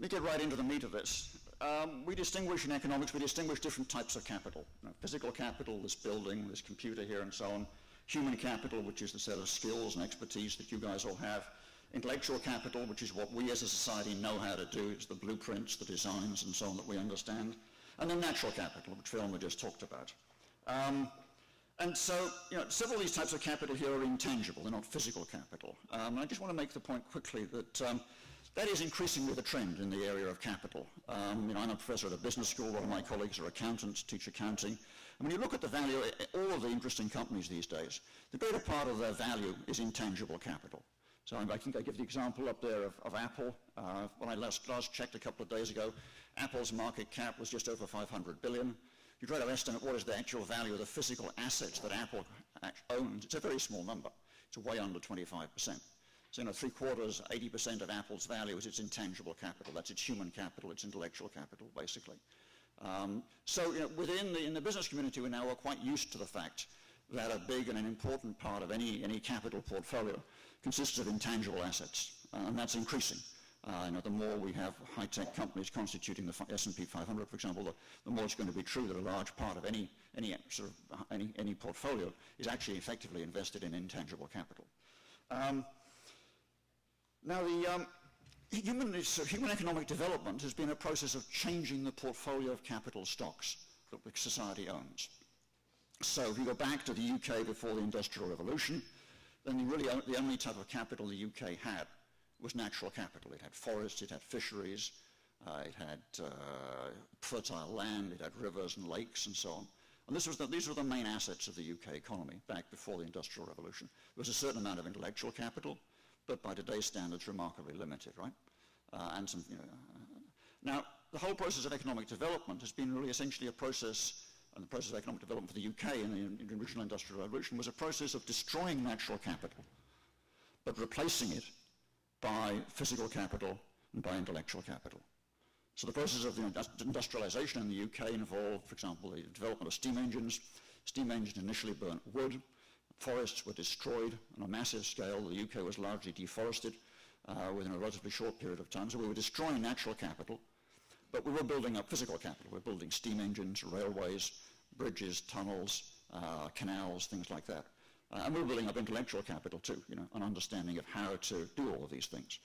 me get right into the meat of this. We distinguish in economics, we distinguish different types of capital. Physical capital, this building, this computer here and so on. Human capital, which is the set of skills and expertise that you guys all have. Intellectual capital, which is what we as a society know how to do. It's the blueprints, the designs and so on that we understand. And then natural capital, which Vilma just talked about. And so, several of these types of capital here are intangible, they're not physical capital. And I just want to make the point quickly that that is increasingly the trend in the area of capital. I'm a professor at a business school, a lot of my colleagues are accountants, teach accounting. And when you look at the value, all of the interesting companies these days, the greater part of their value is intangible capital. So I think I give the example up there of Apple. When I last checked a couple of days ago, Apple's market cap was just over 500 billion. You try to estimate what is the actual value of the physical assets that Apple owns. It's a very small number. It's way under 25%. So 3/4, 80% of Apple's value is its intangible capital. That's its human capital, its intellectual capital, basically. In the business community, we now are quite used to the fact that a big and an important part of any capital portfolio consists of intangible assets, and that's increasing. The more we have high-tech companies constituting the S&P 500, for example, the more it's going to be true that a large part of any portfolio is actually effectively invested in intangible capital. Now, human economic development has been a process of changing the portfolio of capital stocks that the society owns. So if you go back to the UK before the Industrial Revolution, then the only type of capital the UK had was natural capital. It had forests, it had fisheries, it had fertile land, it had rivers and lakes and so on. And these were the main assets of the UK economy back before the Industrial Revolution. There was a certain amount of intellectual capital, but by today's standards, remarkably limited, right? Now, the whole process of economic development has been really essentially a process, and the process of economic development for the UK in the original Industrial Revolution was a process of destroying natural capital, but replacing it by physical capital and by intellectual capital. So the process of industrialization in the UK involved, for example, the development of steam engines. Steam engines initially burnt wood. Forests were destroyed on a massive scale. The UK was largely deforested within a relatively short period of time. So we were destroying natural capital, but we were building up physical capital. We were building steam engines, railways, bridges, tunnels, canals, things like that. And we were building up intellectual capital too, an understanding of how to do all of these things.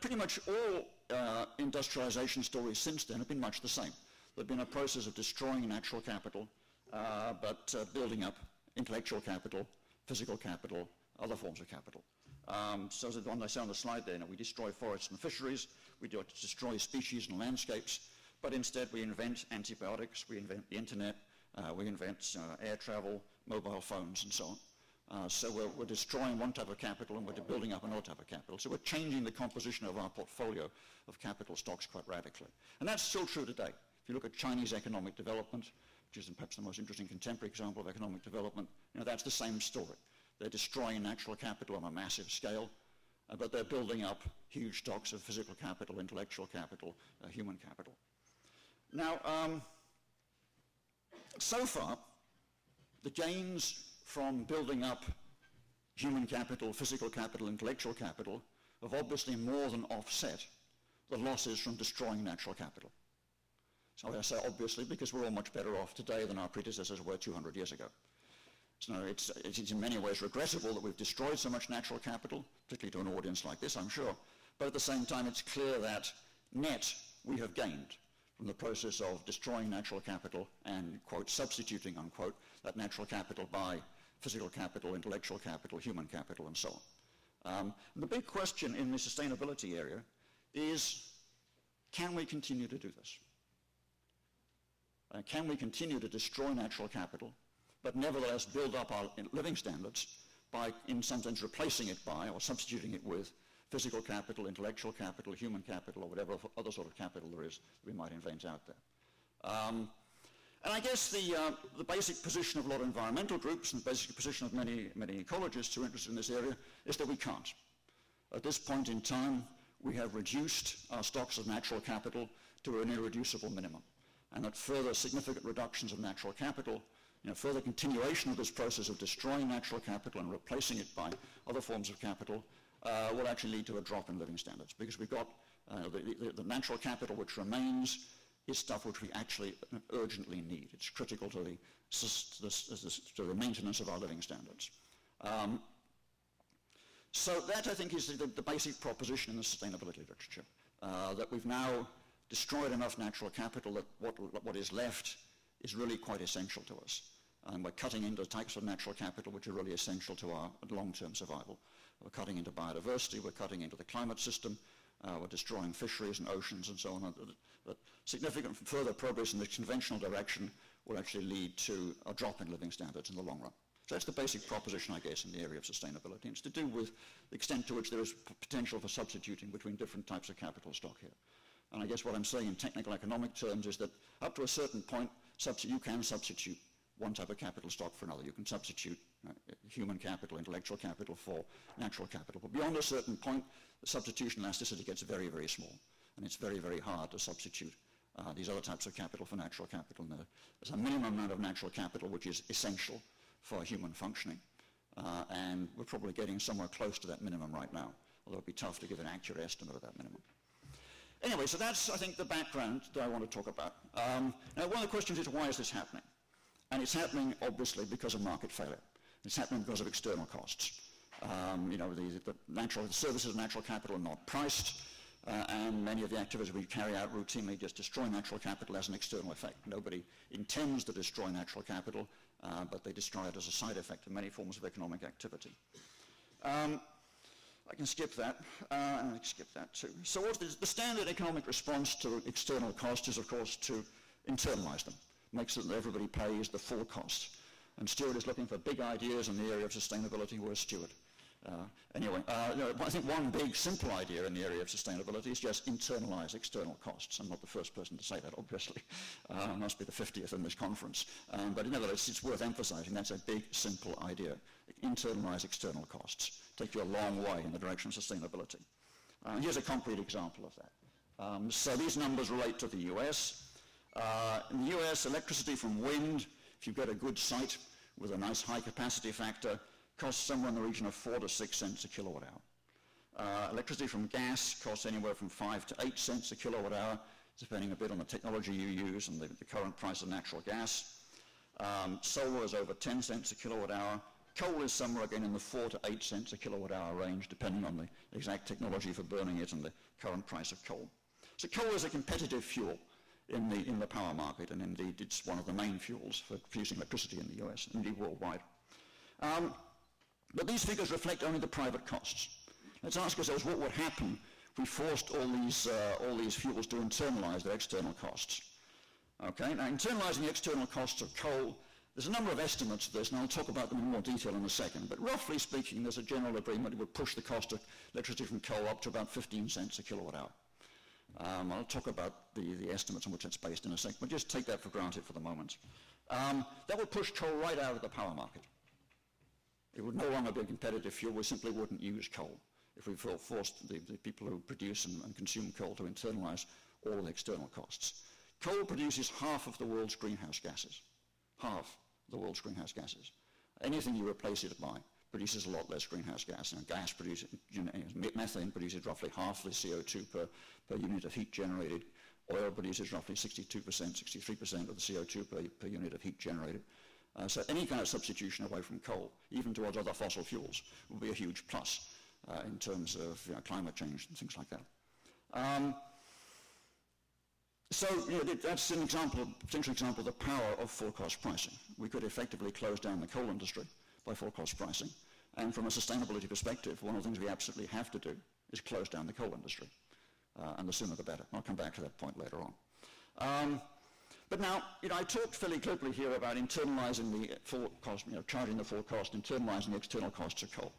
Pretty much all industrialization stories since then have been much the same. There's been a process of destroying natural capital, but building up intellectual capital, physical capital, other forms of capital. So as the one I say on the slide there, we destroy forests and fisheries, we destroy species and landscapes, but instead we invent antibiotics, we invent the internet, we invent air travel, mobile phones, and so on. So we're destroying one type of capital and we're building up another type of capital. So we're changing the composition of our portfolio of capital stocks quite radically. And that's still true today. If you look at Chinese economic development, which is perhaps the most interesting contemporary example of economic development, that's the same story. They're destroying natural capital on a massive scale, but they're building up huge stocks of physical capital, intellectual capital, human capital. Now, so far, the gains from building up human capital, physical capital, intellectual capital have obviously more than offset the losses from destroying natural capital. So I say obviously because we're all much better off today than our predecessors were 200 years ago. So it's in many ways regrettable that we've destroyed so much natural capital, particularly to an audience like this, I'm sure. But at the same time, it's clear that net we have gained from the process of destroying natural capital and, quote, substituting, unquote, that natural capital by physical capital, intellectual capital, human capital, and so on. The big question in the sustainability area is, can we continue to do this? Can we continue to destroy natural capital, but nevertheless build up our living standards by, in some sense, replacing it by or substituting it with physical capital, intellectual capital, human capital, or whatever other sort of capital there is that we might invent out there. And I guess the basic position of a lot of environmental groups and the basic position of many ecologists who are interested in this area is that we can't. At this point in time, we have reduced our stocks of natural capital to an irreducible minimum. And that further significant reductions of natural capital, further continuation of this process of destroying natural capital and replacing it by other forms of capital will actually lead to a drop in living standards, because we've got The natural capital which remains is stuff which we actually urgently need. It's critical to the maintenance of our living standards. So that, I think, is the basic proposition in the sustainability literature, that we've now destroyed enough natural capital that what is left is really quite essential to us. And we're cutting into types of natural capital which are really essential to our long-term survival. We're cutting into biodiversity, we're cutting into the climate system, we're destroying fisheries and oceans and so on. But significant further progress in the conventional direction will actually lead to a drop in living standards in the long run. So that's the basic proposition, I guess, in the area of sustainability. It's to do with the extent to which there is potential for substituting between different types of capital stock here. And I guess what I'm saying in technical economic terms is that up to a certain point, you can substitute one type of capital stock for another. You can substitute human capital, intellectual capital for natural capital. But beyond a certain point, the substitution elasticity gets very, very small. And it's very, very hard to substitute these other types of capital for natural capital. And there's a minimum amount of natural capital which is essential for human functioning. And we're probably getting somewhere close to that minimum right now, although it'd be tough to give an accurate estimate of that minimum. Anyway, so that's, I think, the background that I want to talk about. Now, one of the questions is, why is this happening? And it's happening, obviously, because of market failure. It's happening because of external costs. The services of natural capital are not priced, and many of the activities we carry out routinely just destroy natural capital as an external effect. Nobody intends to destroy natural capital, but they destroy it as a side effect of many forms of economic activity. I can skip that, and I can skip that too. So the standard economic response to external costs is, of course, to internalize them, make certain that everybody pays the full cost. And Stuart is looking for big ideas in the area of sustainability. Where's Stuart? I think one big, simple idea in the area of sustainability is just internalize external costs. I'm not the first person to say that, obviously. I must be the 50th in this conference. But nevertheless, it's worth emphasizing that's a big, simple idea. Internalize external costs. Take you a long way in the direction of sustainability. Here's a concrete example of that. So these numbers relate to the US. In the US, electricity from wind, if you've got a good site with a nice high capacity factor, costs somewhere in the region of 4 to 6 cents a kilowatt hour. Electricity from gas costs anywhere from 5 to 8 cents a kilowatt hour, depending a bit on the technology you use and the current price of natural gas. Solar is over 10 cents a kilowatt hour. Coal is somewhere again in the 4 to 8 cents a kilowatt hour range, depending on the exact technology for burning it and the current price of coal. So coal is a competitive fuel in the power market, and indeed it's one of the main fuels for producing electricity in the US, indeed worldwide. But these figures reflect only the private costs. Let's ask ourselves what would happen if we forced all these fuels to internalize their external costs. Okay, now internalizing the external costs of coal, there's a number of estimates of this, and I'll talk about them in more detail in a second, but roughly speaking, there's a general agreement it would push the cost of electricity from coal up to about 15 cents a kilowatt hour. I'll talk about the estimates on which that's based in a second, but just take that for granted for the moment. That would push coal right out of the power market. It would no longer be a competitive fuel. We simply wouldn't use coal if we forced the people who produce and consume coal to internalize all the external costs. Coal produces half of the world's greenhouse gases. Half the world's greenhouse gases. Anything you replace it by produces a lot less greenhouse gas. And gas produces, methane produces roughly half the CO2 per unit of heat generated. Oil produces roughly 62%, 63% of the CO2 per unit of heat generated. So any kind of substitution away from coal, even towards other fossil fuels, will be a huge plus in terms of climate change and things like that. So that's an example, potential example of the power of full cost pricing. We could effectively close down the coal industry by full cost pricing. And from a sustainability perspective, one of the things we absolutely have to do is close down the coal industry. And the sooner the better. I'll come back to that point later on. But now, I talked fairly glibly here about internalizing the full cost, charging the full cost, internalizing the external costs of coal.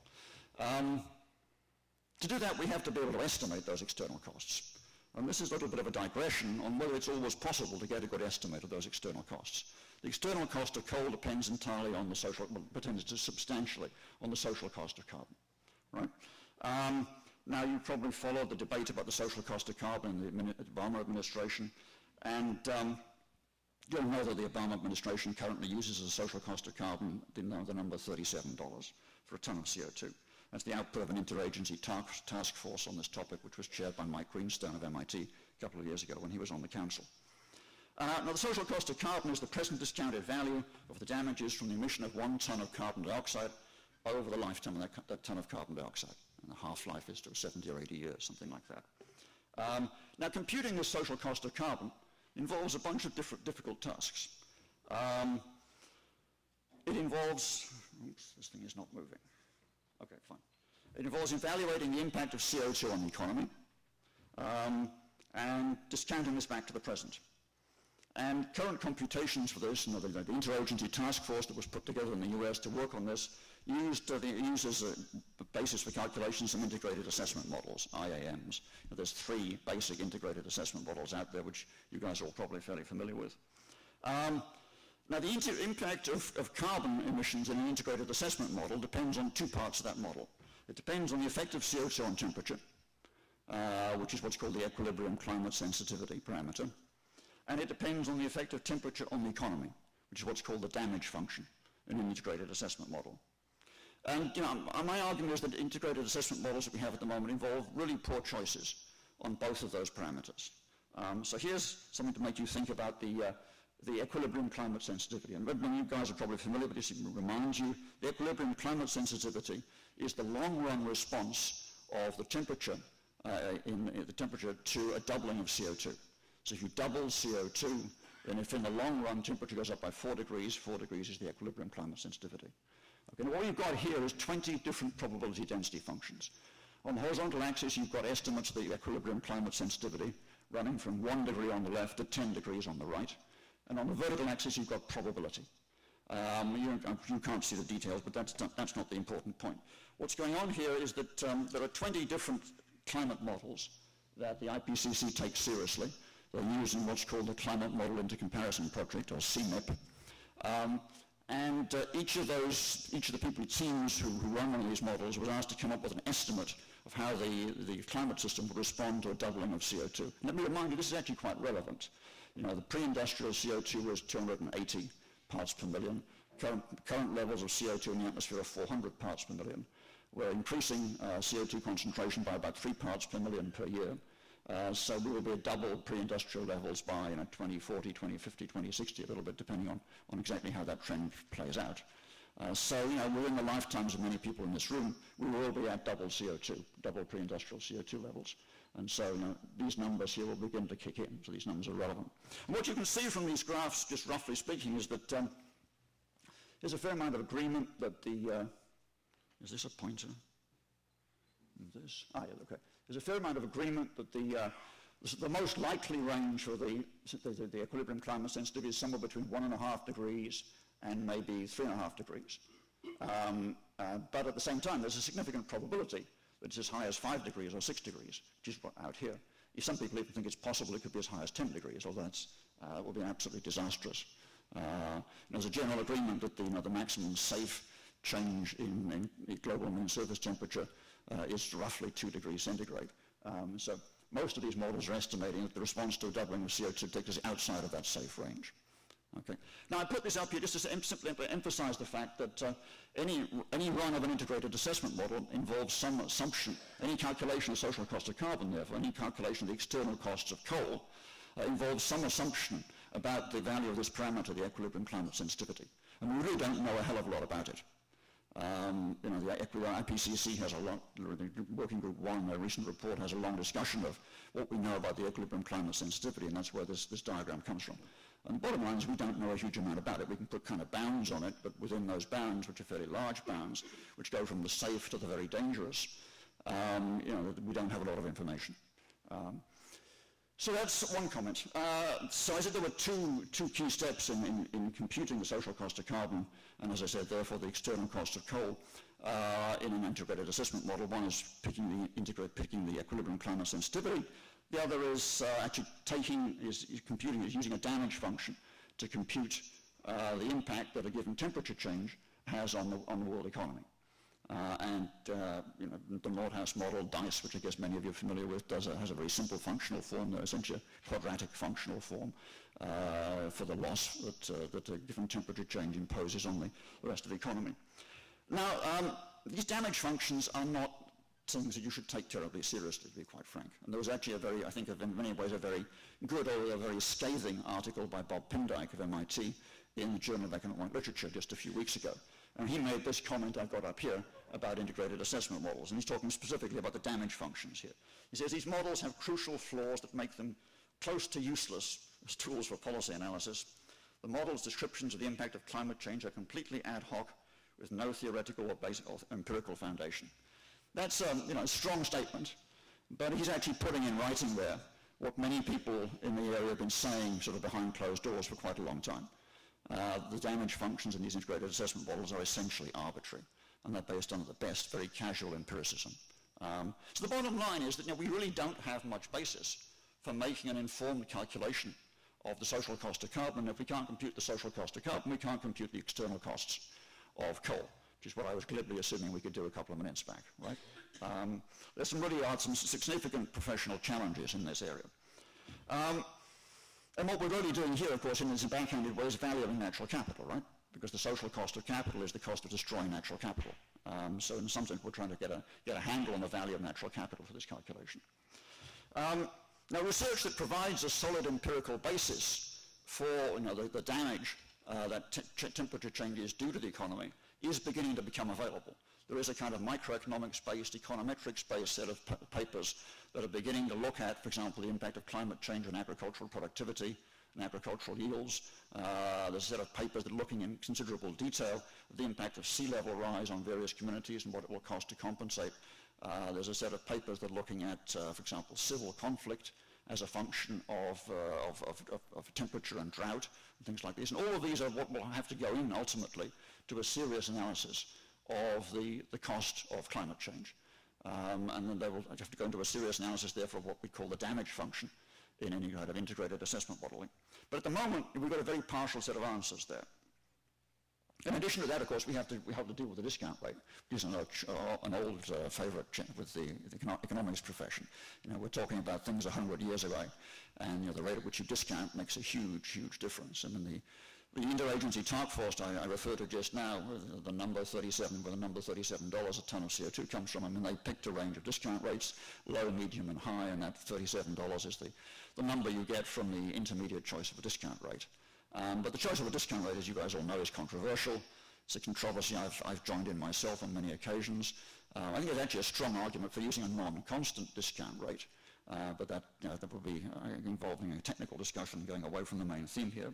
To do that, we have to be able to estimate those external costs. And this is a little bit of a digression on whether it's always possible to get a good estimate of those external costs. The external cost of coal depends entirely on the social, depends substantially on the social cost of carbon, right? Now, you probably followed the debate about the social cost of carbon in the Obama administration, and you'll know that the Obama administration currently uses as a social cost of carbon the number $37 for a ton of CO2. That's the output of an interagency task force on this topic, which was chaired by Mike Greenstone of MIT a couple of years ago when he was on the council. Now, the social cost of carbon is the present discounted value of the damages from the emission of 1 ton of carbon dioxide over the lifetime of that ton of carbon dioxide. And the half-life is to 70 or 80 years, something like that. Now, computing the social cost of carbon involves a bunch of difficult tasks. It involves, oops, this thing is not moving. Okay, fine. It involves evaluating the impact of CO2 on the economy and discounting this back to the present. And current computations for this, the interagency task force that was put together in the US to work on this, uses a basis for calculations some integrated assessment models, IAMs. There's 3 basic integrated assessment models out there, which you guys are all probably fairly familiar with. Now, the impact of carbon emissions in an integrated assessment model depends on 2 parts of that model. It depends on the effect of CO2 on temperature, which is what's called the equilibrium climate sensitivity parameter. And it depends on the effect of temperature on the economy, which is what's called the damage function in an integrated assessment model. And my argument is that integrated assessment models that we have at the moment involve really poor choices on both of those parameters. So here's something to make you think about the equilibrium climate sensitivity. And you guys are probably familiar with this. It reminds you, the equilibrium climate sensitivity is the long-run response of the temperature, to a doubling of CO2. So if you double CO2, then if in the long run temperature goes up by 4 degrees is the equilibrium climate sensitivity. Okay, now what you've got here is 20 different probability density functions. On the horizontal axis, you've got estimates of the equilibrium climate sensitivity running from 1 degree on the left to 10 degrees on the right. And on the vertical axis, you've got probability. You can't see the details, but that's not the important point. What's going on here is that there are 20 different climate models that the IPCC takes seriously. They're using what's called the Climate Model Intercomparison Project, or CMIP. Each of the people, teams who run one of these models was asked to come up with an estimate of how the climate system would respond to a doubling of CO2. And let me remind you, this is actually quite relevant. The pre-industrial CO2 was 280 parts per million. Current levels of CO2 in the atmosphere are 400 parts per million. We're increasing CO2 concentration by about 3 parts per million per year. So we will be at double pre-industrial levels by 2040, 2050, 2060, a little bit depending on exactly how that trend plays out. So within the lifetimes of many people in this room, we will all be at double CO2, double pre-industrial CO2 levels. And so these numbers here will begin to kick in, so these numbers are relevant. And what you can see from these graphs, just roughly speaking, is that there's a fair amount of agreement that the, is this a pointer? This? Ah, yeah, okay. There's a fair amount of agreement that the most likely range for the equilibrium climate sensitivity is somewhere between 1.5 degrees and maybe 3.5 degrees. But at the same time, there's a significant probability that it's as high as 5 degrees or 6 degrees, which is out here. Some people even think it's possible it could be as high as 10 degrees, although that will be absolutely disastrous. There's a general agreement that the maximum safe change in global mean surface temperature is roughly 2 degrees centigrade. So most of these models are estimating that the response to a doubling of CO2 takes us outside of that safe range. Okay. Now I put this up here just to simply emphasize the fact that any run of an integrated assessment model involves some assumption. Any calculation of social cost of carbon, therefore, any calculation of the external costs of coal involves some assumption about the value of this parameter, the equilibrium climate sensitivity. And we really don't know a hell of a lot about it. The IPCC has a lot, the Working Group 1, their recent report has a long discussion of what we know about the equilibrium climate sensitivity, and that's where this diagram comes from. And the bottom line is we don't know a huge amount about it. We can put kind of bounds on it, but within those bounds, which are fairly large bounds, which go from the safe to the very dangerous, we don't have a lot of information. So that's one comment. So I said there were two key steps in computing the social cost of carbon, and as I said, therefore, the external cost of coal in an integrated assessment model. One is picking the equilibrium climate sensitivity. The other is actually using a damage function to compute the impact that a given temperature change has on the world economy. The Nordhaus model, DICE, which I guess many of you are familiar with, has a very simple functional form, essentially a quadratic functional form for the loss that a given temperature change imposes on the rest of the economy. Now, these damage functions are not things that you should take terribly seriously, to be quite frank. And there was actually a very, I think in many ways a very good, although a very scathing article by Bob Pindyck of MIT in the Journal of Economic Literature just a few weeks ago. And he made this comment I've got up here about integrated assessment models, and he's talking specifically about the damage functions here. He says these models have crucial flaws that make them close to useless as tools for policy analysis. The model's descriptions of the impact of climate change are completely ad hoc with no theoretical or basic or empirical foundation. That's a strong statement, but he's actually putting in writing there what many people in the area have been saying sort of behind closed doors for quite a long time. The damage functions in these integrated assessment models are essentially arbitrary, and they're based on the best, very casual empiricism. So the bottom line is that we really don't have much basis for making an informed calculation of the social cost of carbon. And if we can't compute the social cost of carbon, we can't compute the external costs of coal, which is what I was glibly assuming we could do a couple of minutes back, right? There's some significant professional challenges in this area. And what we're really doing here, of course, in this backhanded way is valuing natural capital, right? Because the social cost of capital is the cost of destroying natural capital. So in some sense, we're trying to get a handle on the value of natural capital for this calculation. Now, research that provides a solid empirical basis for the damage that temperature changes do to the economy is beginning to become available. There is a kind of microeconomics-based, econometrics-based set of papers that are beginning to look at, for example, the impact of climate change on agricultural productivity and agricultural yields. There's a set of papers that are looking in considerable detail at the impact of sea level rise on various communities and what it will cost to compensate. There's a set of papers that are looking at, for example, civil conflict as a function of temperature and drought and things like this. And all of these are what will have to go in ultimately to a serious analysis of the cost of climate change. And then they will have to go into a serious analysis, therefore, of what we call the damage function in any kind of integrated assessment modeling. But at the moment, we've got a very partial set of answers there. In addition to that, of course, we have to deal with the discount rate, which is an old favorite with the economics profession. We're talking about things 100 years ago, and the rate at which you discount makes a huge, huge difference. I mean, the interagency task force I referred to just now, the number 37, where the number $37 a ton of CO2 comes from, I mean, they picked a range of discount rates, low, medium, and high, and that $37 is the number you get from the intermediate choice of a discount rate. But the choice of a discount rate, as you guys all know, is controversial. It's a controversy I've joined in myself on many occasions. I think there's actually a strong argument for using a non-constant discount rate, but that would be involving a technical discussion going away from the main theme here.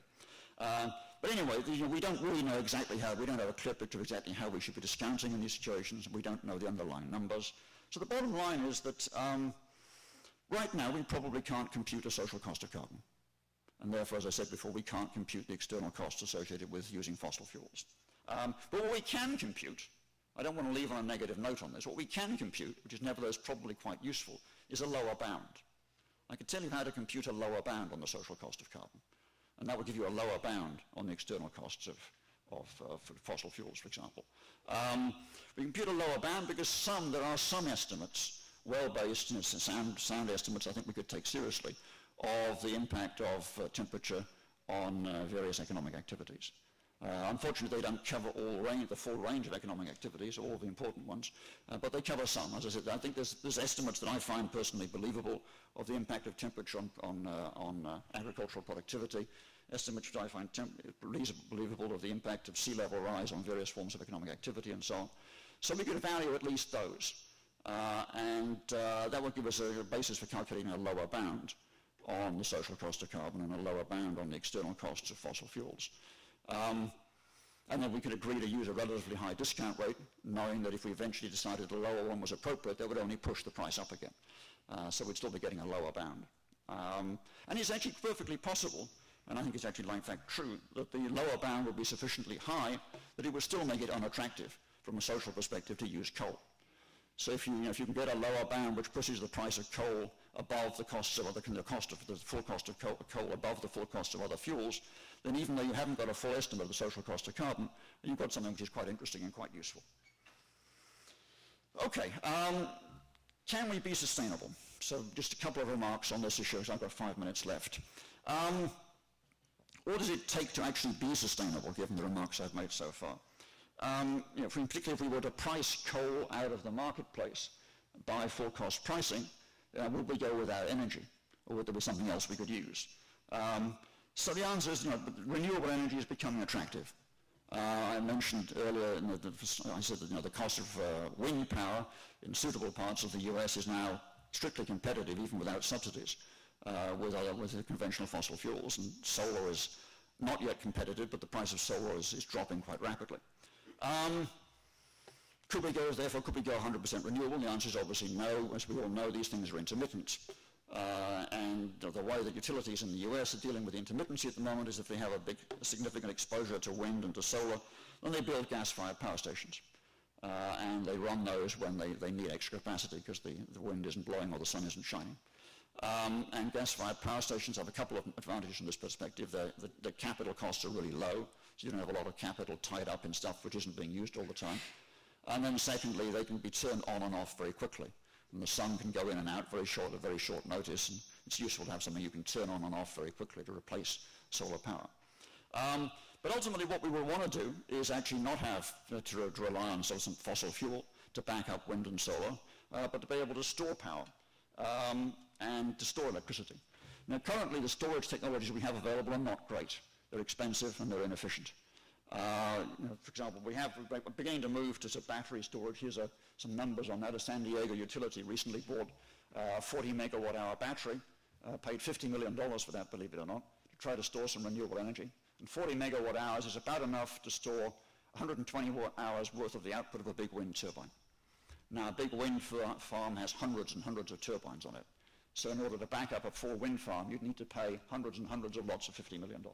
But anyway, we don't really know exactly how, we don't have a clear picture of exactly how we should be discounting in these situations. We don't know the underlying numbers. So the bottom line is that right now we probably can't compute a social cost of carbon. And therefore, as I said before, we can't compute the external costs associated with using fossil fuels. But what we can compute, I don't want to leave on a negative note on this, what we can compute, which is nevertheless probably quite useful, is a lower bound. I could tell you how to compute a lower bound on the social cost of carbon. And that would give you a lower bound on the external costs of fossil fuels, for example. We compute a lower bound because there are some estimates, well-based, sound estimates I think we could take seriously, of the impact of temperature on various economic activities. Unfortunately, they don't cover the full range of economic activities, all of the important ones, but they cover some. As I said, I think there's estimates that I find personally believable of the impact of temperature on agricultural productivity, estimates which I find believable of the impact of sea level rise on various forms of economic activity and so on. So we could evaluate at least those, and that would give us a basis for calculating a lower bound on the social cost of carbon and a lower bound on the external costs of fossil fuels. And then we could agree to use a relatively high discount rate, knowing that if we eventually decided the lower one was appropriate, that would only push the price up again. So we'd still be getting a lower bound. And it's actually perfectly possible, and I think it's actually in fact true, that the lower bound would be sufficiently high that it would still make it unattractive from a social perspective to use coal. So if you can get a lower bound which pushes the price of coal above the costs of the full cost of coal above the full cost of other fuels, then even though you haven't got a full estimate of the social cost of carbon, you've got something which is quite interesting and quite useful. Okay, can we be sustainable? So just a couple of remarks on this issue, as I've got 5 minutes left. What does it take to actually be sustainable, given the remarks I've made so far? Particularly if we were to price coal out of the marketplace by full cost pricing, would we go without energy, or would there be something else we could use? So the answer is, renewable energy is becoming attractive. I mentioned earlier, I said that the cost of wind power in suitable parts of the US is now strictly competitive, even without subsidies, with the conventional fossil fuels, and solar is not yet competitive, but the price of solar is dropping quite rapidly. Could we go 100% renewable? The answer is obviously no. As we all know, these things are intermittent. And the way that utilities in the US are dealing with intermittency at the moment is if they have a significant exposure to wind and to solar, then they build gas-fired power stations. And they run those when they need extra capacity because the wind isn't blowing or the sun isn't shining. And gas-fired power stations have a couple of advantages from this perspective. The capital costs are really low, so you don't have a lot of capital tied up in stuff which isn't being used all the time. And then secondly, they can be turned on and off very quickly. And the sun can go in and out at very short notice, and it's useful to have something you can turn on and off very quickly to replace solar power. But ultimately what we will want to do is actually not have to rely on some fossil fuel to back up wind and solar, but to be able to store power and to store electricity. Now currently the storage technologies we have available are not great. They're expensive and they're inefficient. For example, we're beginning to move to battery storage. Here's some numbers on that. A San Diego utility recently bought a 40 megawatt hour battery, paid $50 million for that, believe it or not, to try to store some renewable energy. And 40 megawatt hours is about enough to store 120 hours worth of the output of a big wind turbine. Now, a big wind farm has hundreds and hundreds of turbines on it. So in order to back up a full wind farm, you'd need to pay hundreds and hundreds of lots of $50 million.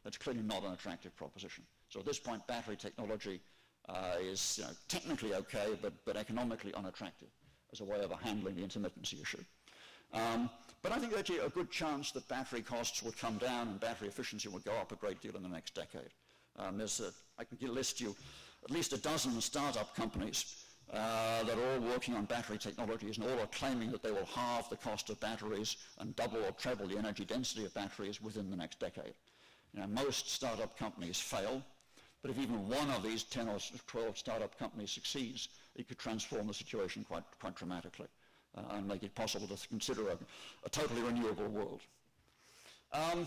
That's clearly not an attractive proposition. So at this point, battery technology is technically okay, but economically unattractive as a way of handling the intermittency issue. But I think there's actually a good chance that battery costs will come down and battery efficiency will go up a great deal in the next decade. I can list you at least a dozen startup companies that are all working on battery technologies, and all are claiming that they will halve the cost of batteries and double or treble the energy density of batteries within the next decade. Most startup companies fail, but if even one of these 10 or 12 startup companies succeeds, it could transform the situation quite dramatically and make it possible to consider a totally renewable world. I've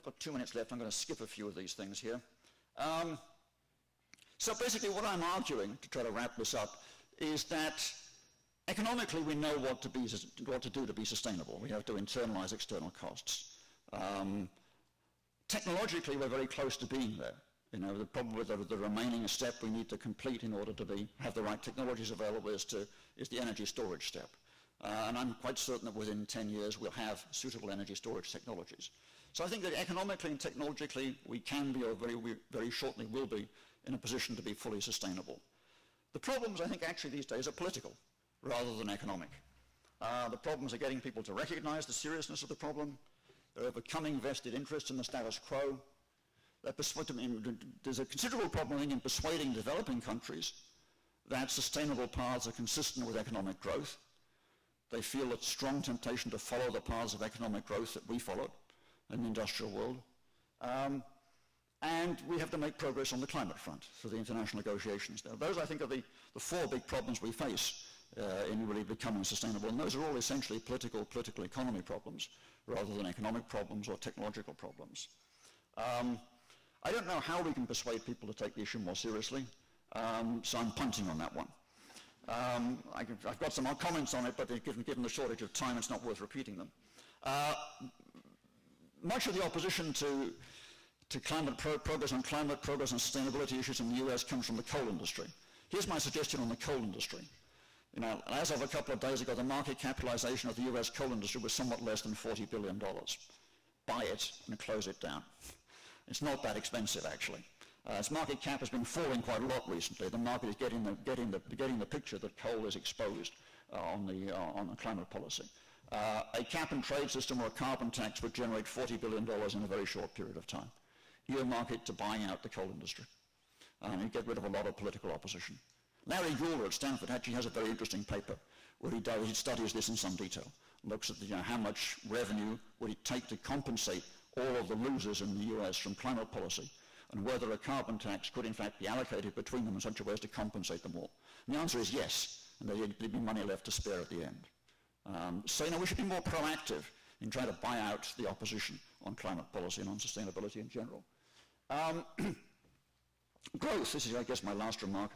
got 2 minutes left. I'm going to skip a few of these things here. So basically what I'm arguing, to try to wrap this up, is that economically we know what to do to be sustainable. We have to internalize external costs. Technologically, we're very close to being there. The problem with the remaining step we need to complete in order to have the right technologies available is the energy storage step. And I'm quite certain that within 10 years we'll have suitable energy storage technologies. So I think that economically and technologically we can be, or very shortly will be, in a position to be fully sustainable. The problems, I think, actually these days are political rather than economic. The problems are getting people to recognize the seriousness of the problem. They're overcoming vested interest in the status quo. There's a considerable problem, I think, in persuading developing countries that sustainable paths are consistent with economic growth. They feel a strong temptation to follow the paths of economic growth that we followed in the industrial world. And we have to make progress on the climate front through the international negotiations. Now, those, I think, are the 4 big problems we face in really becoming sustainable. And those are all essentially political economy problems rather than economic problems or technological problems. I don't know how we can persuade people to take the issue more seriously, so I'm punting on that one. I've got some more comments on it, but given the shortage of time, it's not worth repeating them. Much of the opposition to progress on sustainability issues in the US comes from the coal industry. Here's my suggestion on the coal industry. As of a couple of days ago, the market capitalization of the US coal industry was somewhat less than $40 billion. Buy it and close it down. It's not that expensive, actually. Its market cap has been falling quite a lot recently. The market is getting the picture that coal is exposed on the climate policy. A cap and trade system or a carbon tax would generate $40 billion in a very short period of time. Earmark it to buying out the coal industry. And you get rid of a lot of political opposition. Larry Gould at Stanford actually has a very interesting paper where he studies this in some detail. Looks at how much revenue would it take to compensate all of the losers in the US from climate policy, and whether a carbon tax could in fact be allocated between them in such a way as to compensate them all. And the answer is yes, and there'd be money left to spare at the end. So we should be more proactive in trying to buy out the opposition on climate policy and on sustainability in general. Growth, this is I guess my last remark.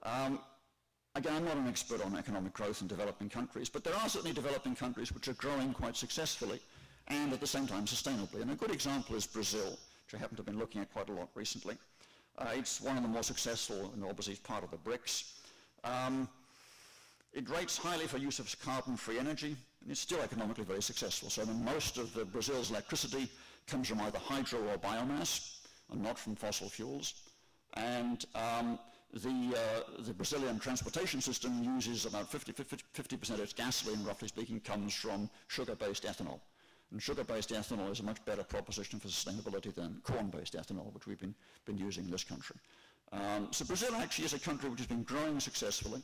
Again, I'm not an expert on economic growth in developing countries, but there are certainly developing countries which are growing quite successfully and at the same time sustainably. And a good example is Brazil, which I happen to have been looking at quite a lot recently. It's one of the more successful, and obviously it's part of the BRICS. It rates highly for use of carbon-free energy, and it's still economically very successful. So most of Brazil's electricity comes from either hydro or biomass, and not from fossil fuels. And the Brazilian transportation system uses about 50% of its gasoline, roughly speaking, comes from sugar-based ethanol. And sugar-based ethanol is a much better proposition for sustainability than corn-based ethanol, which we've been using in this country. So Brazil actually is a country which has been growing successfully,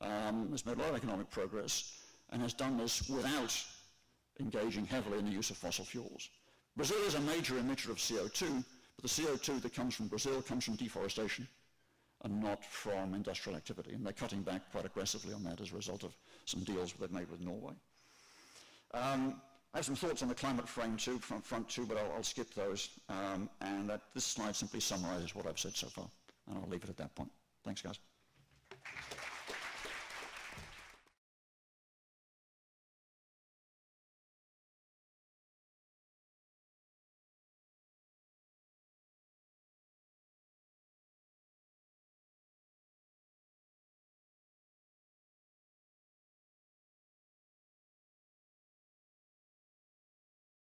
has made a lot of economic progress, and has done this without engaging heavily in the use of fossil fuels. Brazil is a major emitter of CO2, but the CO2 that comes from Brazil comes from deforestation and not from industrial activity, and they're cutting back quite aggressively on that as a result of some deals they've made with Norway. I have some thoughts on the climate front too, but I'll skip those, and this slide simply summarizes what I've said so far, and I'll leave it at that point. Thanks, guys.